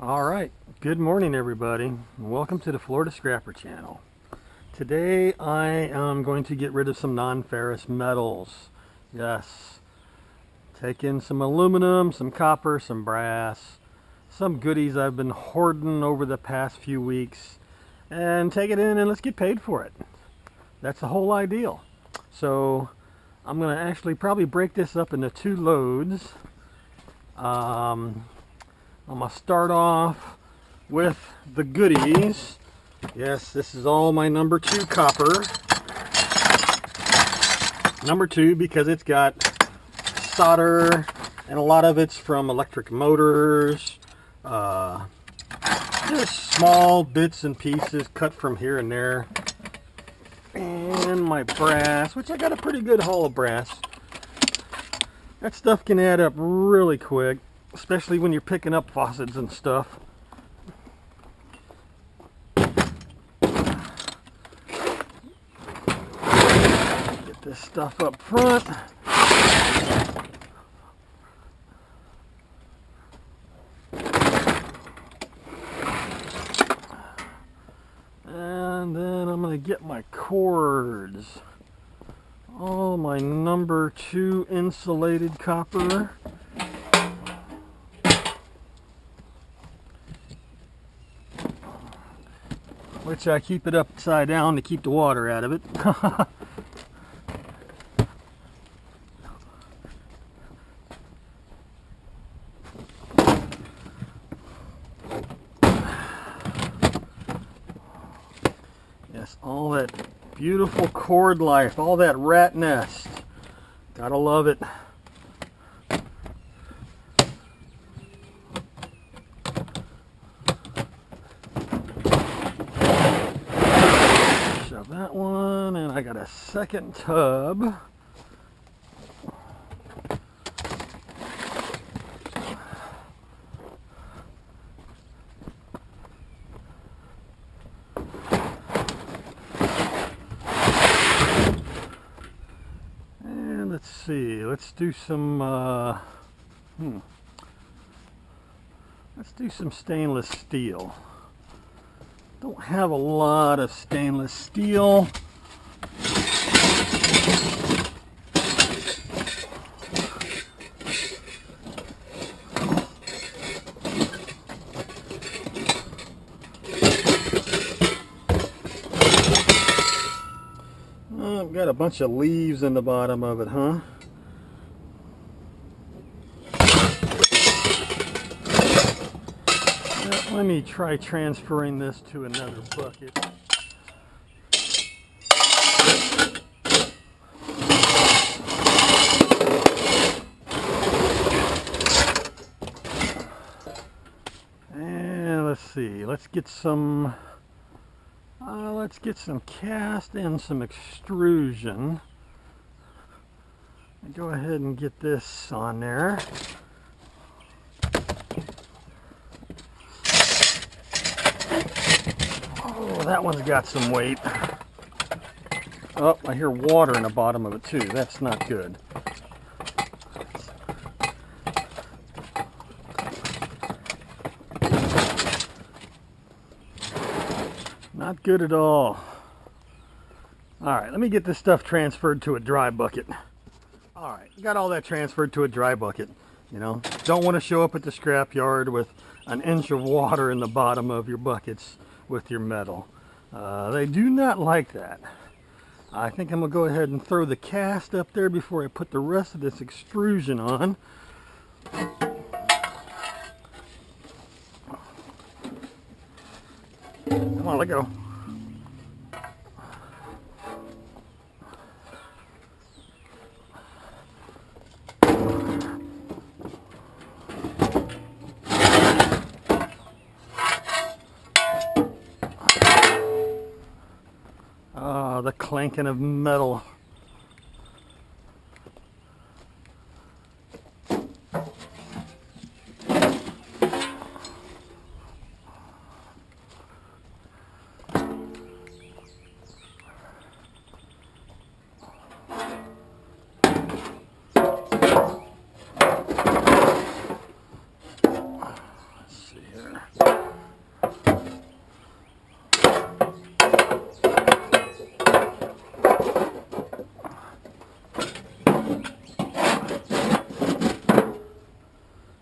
Alright, good morning everybody. Welcome to the Florida Scrapper channel. Today I am going to get rid of some non-ferrous metals. Yes, take in some aluminum, some copper, some brass, some goodies I've been hoarding over the past few weeks, and take it in and let's get paid for it. That's the whole ideal. So I'm going to actually probably break this up into two loads. I'm going to start off with the goodies. Yes, this is all my number 2 copper. Number 2 because it's got solder and a lot of it's from electric motors. Just small bits and pieces cut from here and there. And my brass, which I got a pretty good haul of brass. That stuff can add up really quick, especially when you're picking up faucets and stuff. Get this stuff up front. And then I'm going to get my cords. All my number 2 insulated copper. Which I keep it upside down to keep the water out of it. Yes, all that beautiful cord life, all that rat nest. Gotta love it. Shove that one, and I got a second tub. Let's see, let's do some stainless steel. Don't have a lot of stainless steel. I've got a bunch of leaves in the bottom of it, huh? Let me try transferring this to another bucket. And let's see, let's get some cast and some extrusion. Go ahead and get this on there. Oh, that one's got some weight. Oh, I hear water in the bottom of it too. That's not good. Not good at all. Alright, let me get this stuff transferred to a dry bucket. Alright, got all that transferred to a dry bucket. You know, don't want to show up at the scrap yard with an inch of water in the bottom of your buckets with your metal. They do not like that. I think I'm going to go ahead and throw the cast up there before I put the rest of this extrusion on. Come on, let go. Ah, the clanking of metal. there.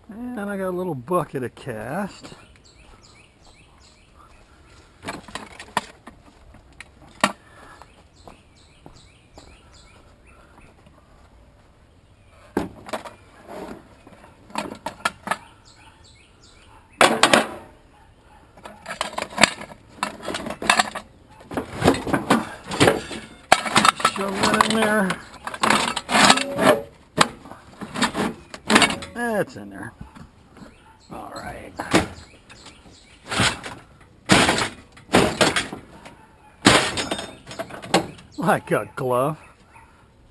And I got a little bucket of cast. Shove that in there. That's in there. All right. Like a glove.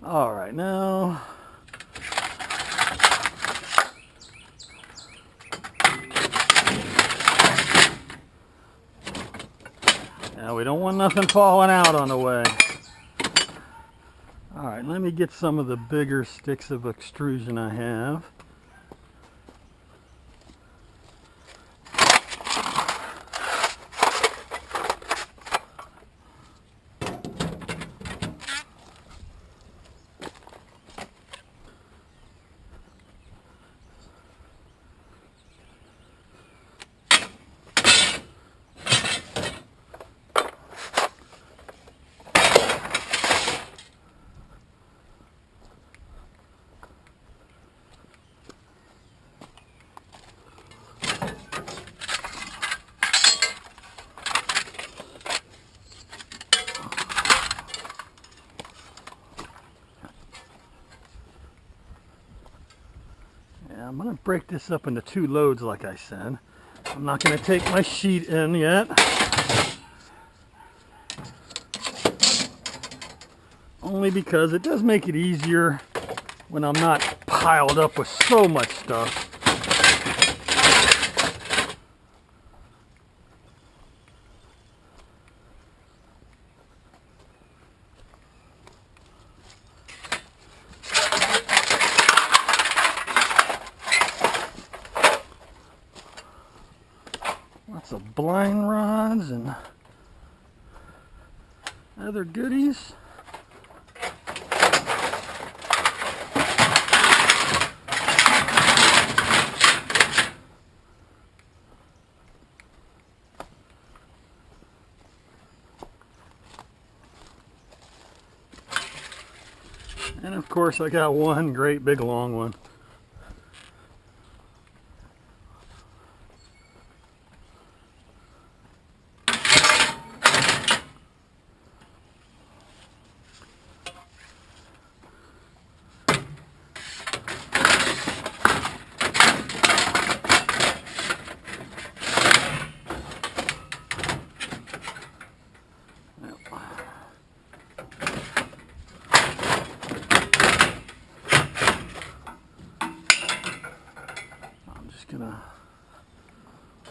All right, now. Now we don't want nothing falling out on the way. All right, let me get some of the bigger sticks of extrusion I have. I'm going to break this up into 2 loads like I said. I'm not going to take my sheet in yet. Only because it does make it easier when I'm not piled up with so much stuff. Lots of blind rods and other goodies. And of course I got one great big long one. Gonna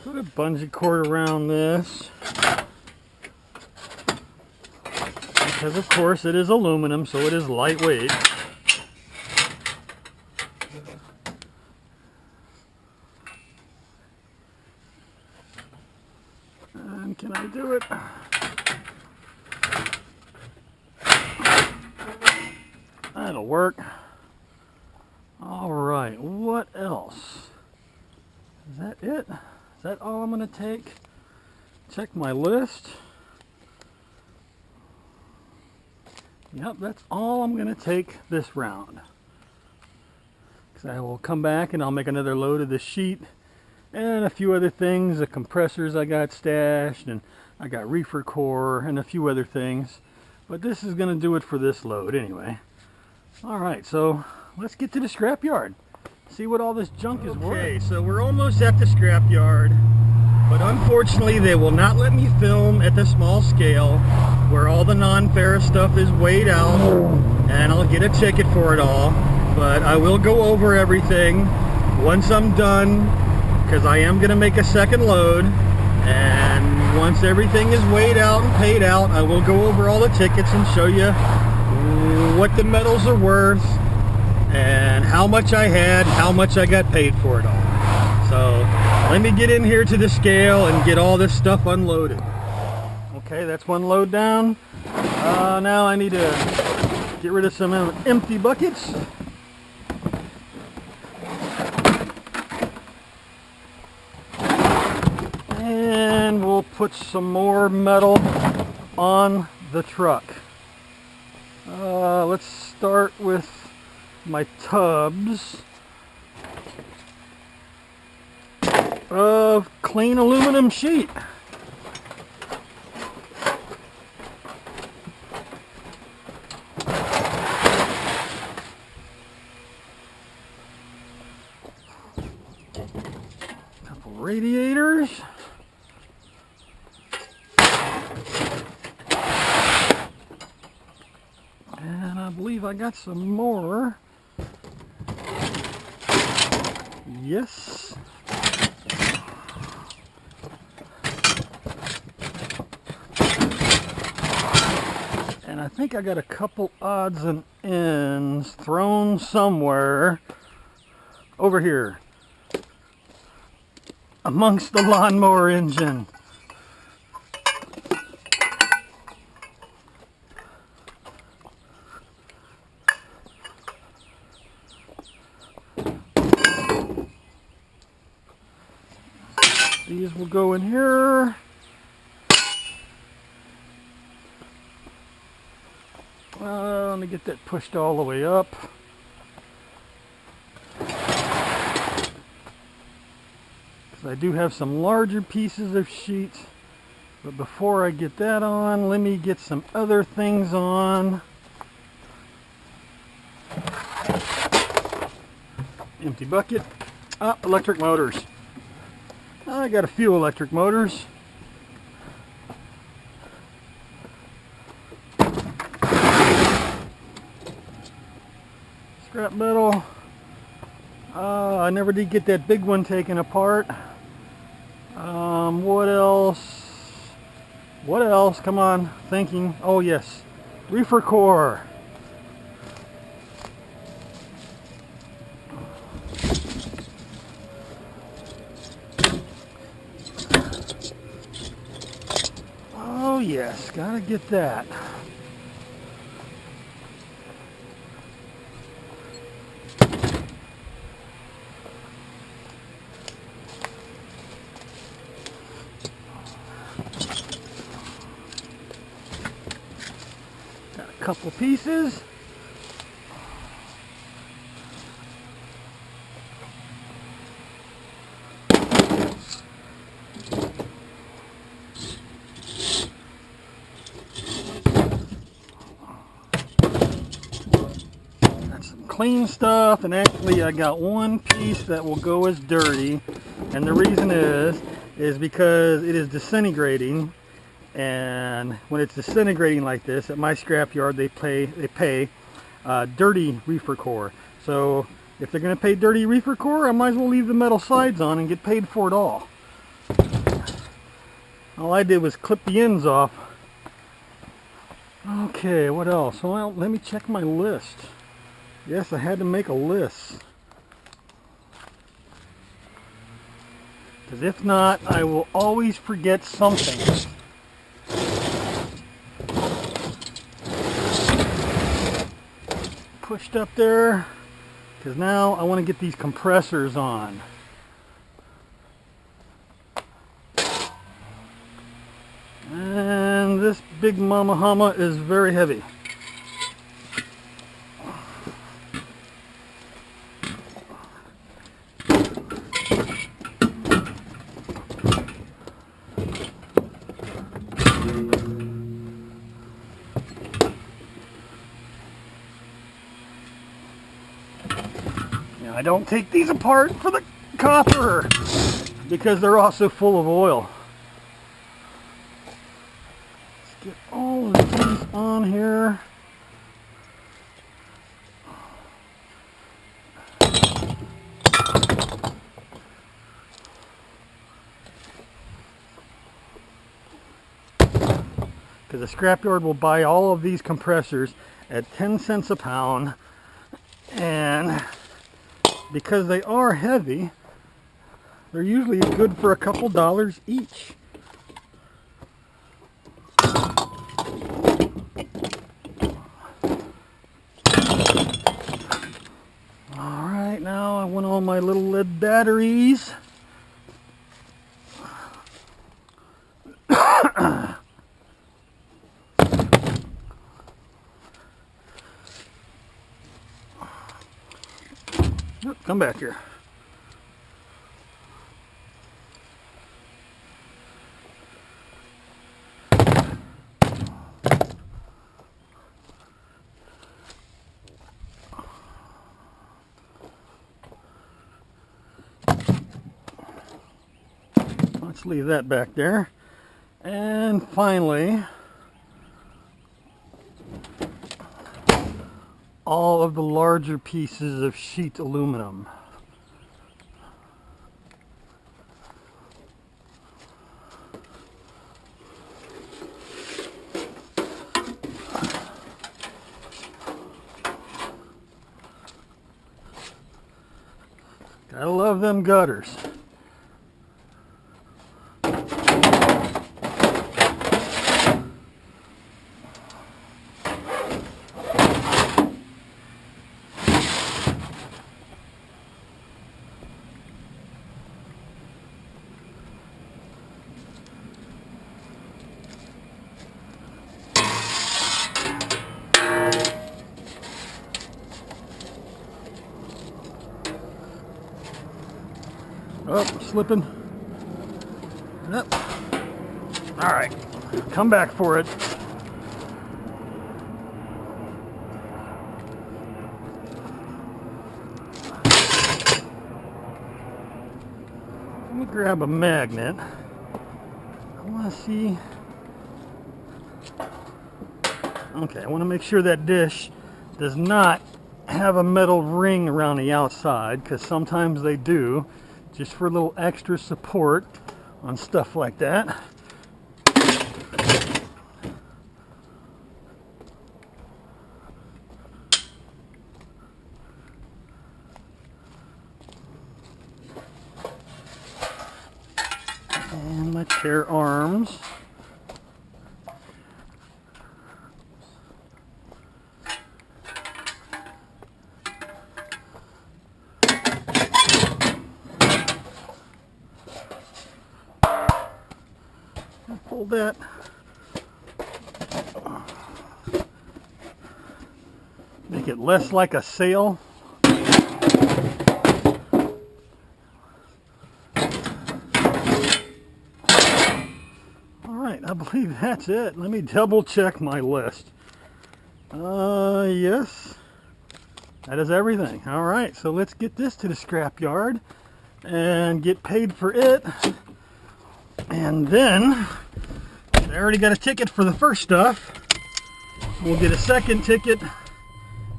put a bungee cord around this because of course it is aluminum, so it is lightweight. And can I do it? That'll work. All right, what else? Is that it? Is that all I'm going to take? Check my list. Yep, that's all I'm going to take this round. Because I will come back and I'll make another load of this sheet and a few other things. The compressors I got stashed, and I got reefer core and a few other things. But this is going to do it for this load anyway. Alright, so let's get to the scrapyard. See what all this junk is worth. Okay, so we're almost at the scrapyard, but unfortunately they will not let me film at the small scale where all the non-ferrous stuff is weighed out, and I'll get a ticket for it all. But I will go over everything once I'm done, because I am going to make a second load, and once everything is weighed out and paid out, I will go over all the tickets and show you what the metals are worth, and how much I had, how much I got paid for it all. So Let me get in here to the scale and get all this stuff unloaded. Okay, that's one load down. Now I need to get rid of some empty buckets. And we'll put some more metal on the truck. Let's start with my tubs of clean aluminum sheet. Couple radiators. And I believe I got some more. Yes. And I think I got a couple odds and ends thrown somewhere over here amongst the lawnmower engine. These will go in here. Let me get that pushed all the way up. Because I do have some larger pieces of sheet. But before I get that on, let me get some other things on. Empty bucket. Electric motors. I got a few electric motors. Scrap metal. I never did get that big one taken apart. What else? What else? Come on, thinking. Oh yes, reefer core. Oh yes, gotta get that. Got a couple pieces. Clean stuff, and actually I got one piece that will go as dirty, and the reason is because it is disintegrating, and when it's disintegrating like this at my scrapyard they pay dirty reefer core. So if they're going to pay dirty reefer core, I might as well leave the metal sides on and get paid for it all. All I did was clip the ends off. Okay, what else? Well, let me check my list. Yes, I had to make a list. Because if not, I will always forget something. Pushed up there, because now I want to get these compressors on. And this big mama humma is very heavy. I don't take these apart for the copper because they're also full of oil. Let's get all of these on here. Because the scrapyard will buy all of these compressors at 10 cents a pound, and because they are heavy, They're usually good for a couple dollars each. Alright, now I want all my little lead batteries. Come back here. Let's leave that back there. And finally, all of the larger pieces of sheet aluminum. Gotta love them gutters. Oh, slipping. Yep. All right, come back for it. Let me grab a magnet. I want to see. Okay, I want to make sure that dish does not have a metal ring around the outside, because sometimes they do, just for a little extra support on stuff like that. And my chair arms. Pull that. Make it less like a sail. Alright, I believe that's it. Let me double check my list. Yes. That is everything. Alright, so let's get this to the scrap yard and get paid for it. And then, I already got a ticket for the first stuff. We'll get a second ticket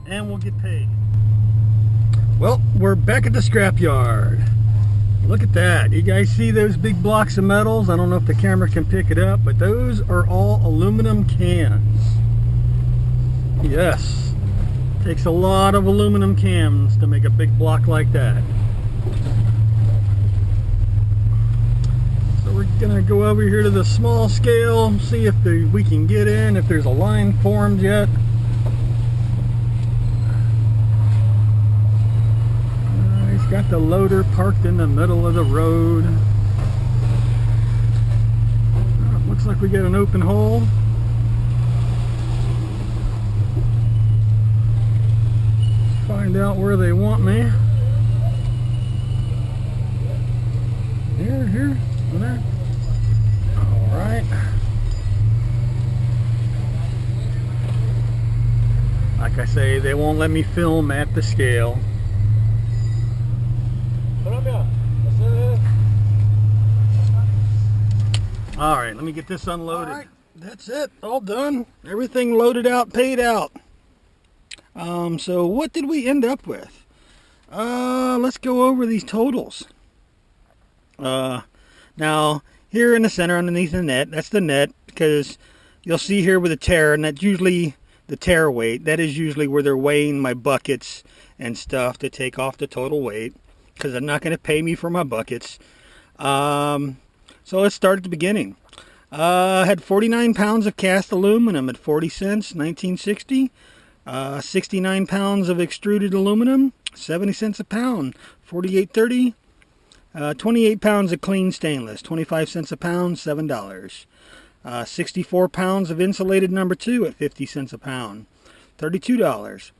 and we'll get paid. Well, we're back at the scrap yard. Look at that. You guys see those big blocks of metals? I don't know if the camera can pick it up, but those are all aluminum cans. Yes. Takes a lot of aluminum cans to make a big block like that. We're gonna go over here to the small scale, see if we can get in, if there's a line formed yet. He's got the loader parked in the middle of the road. Looks like we got an open hole. Find out where they want me. Here. There. All right. Like I say, they won't let me film at the scale. All right, let me get this unloaded. All right, that's it. All done. Everything loaded out, paid out. So what did we end up with? Let's go over these totals. Now, here in the center underneath the net, that's the net, because you'll see here with the tare, and that's usually the tare weight. That is usually where they're weighing my buckets and stuff to take off the total weight, because they're not going to pay me for my buckets. So let's start at the beginning. I had 49 pounds of cast aluminum at 40 cents, 1960. 69 pounds of extruded aluminum, 70 cents a pound, 48.30. 28 pounds of clean stainless, 25 cents a pound, $7. 64 pounds of insulated number 2 at 50 cents a pound, $32.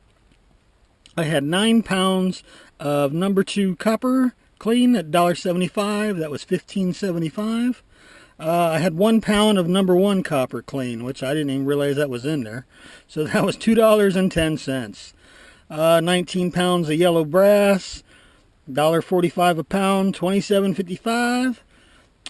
I had 9 pounds of number 2 copper clean at $1.75. That was $15.75. I had 1 pound of number 1 copper clean, which I didn't even realize that was in there. So that was $2.10. 19 pounds of yellow brass, $1.45 a pound, $27.55.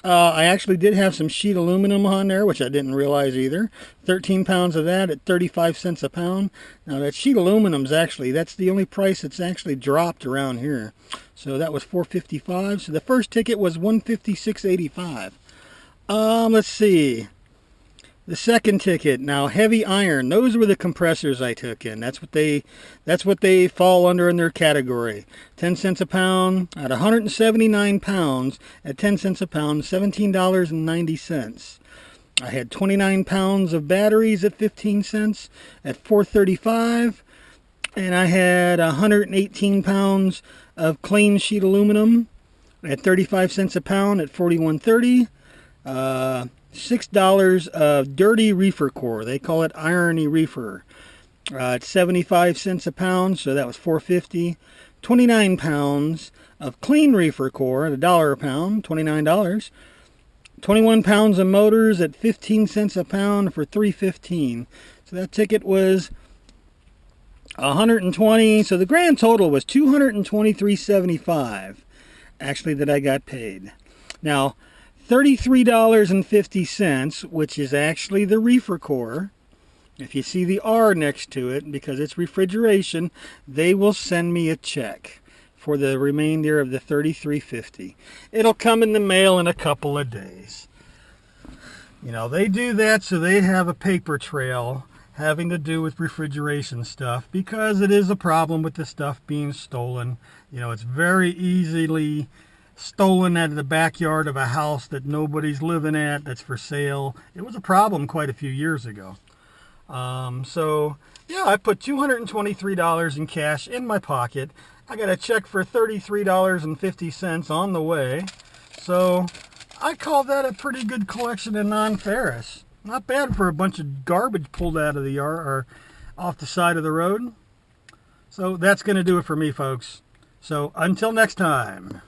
I actually did have some sheet aluminum on there, which I didn't realize either. 13 pounds of that at 35 cents a pound. Now that sheet aluminum's actually, that's the only price that's actually dropped around here. So that was $4.55. So the first ticket was $156.85. Let's see. The second ticket, now heavy iron. Those were the compressors I took in. That's what they fall under in their category. 10 cents a pound at 179 pounds at 10 cents a pound, $17.90. I had 29 pounds of batteries at 15 cents at $4.35, and I had 118 pounds of clean sheet aluminum at 35 cents a pound at $41.30. $6 of dirty reefer core. They call it irony reefer. It's 75 cents a pound, so that was $4.50. 29 pounds of clean reefer core at $1 a pound, $29. 21 pounds of motors at 15 cents a pound for $3.15. So that ticket was 120. So the grand total was $223.75. Actually, that I got paid. Now, $33.50, which is actually the reefer core. If you see the R next to it, because it's refrigeration, they will send me a check for the remainder of the $33.50. It'll come in the mail in a couple of days. You know, they do that so they have a paper trail having to do with refrigeration stuff, because it is a problem with the stuff being stolen. You know, it's very easily stolen out of the backyard of a house that nobody's living at, that's for sale. It was a problem quite a few years ago. So yeah, I put $223 in cash in my pocket. I got a check for $33.50 on the way. So I call that a pretty good collection of non-ferrous. Not bad for a bunch of garbage pulled out of the yard or off the side of the road. So that's going to do it for me, folks. So until next time.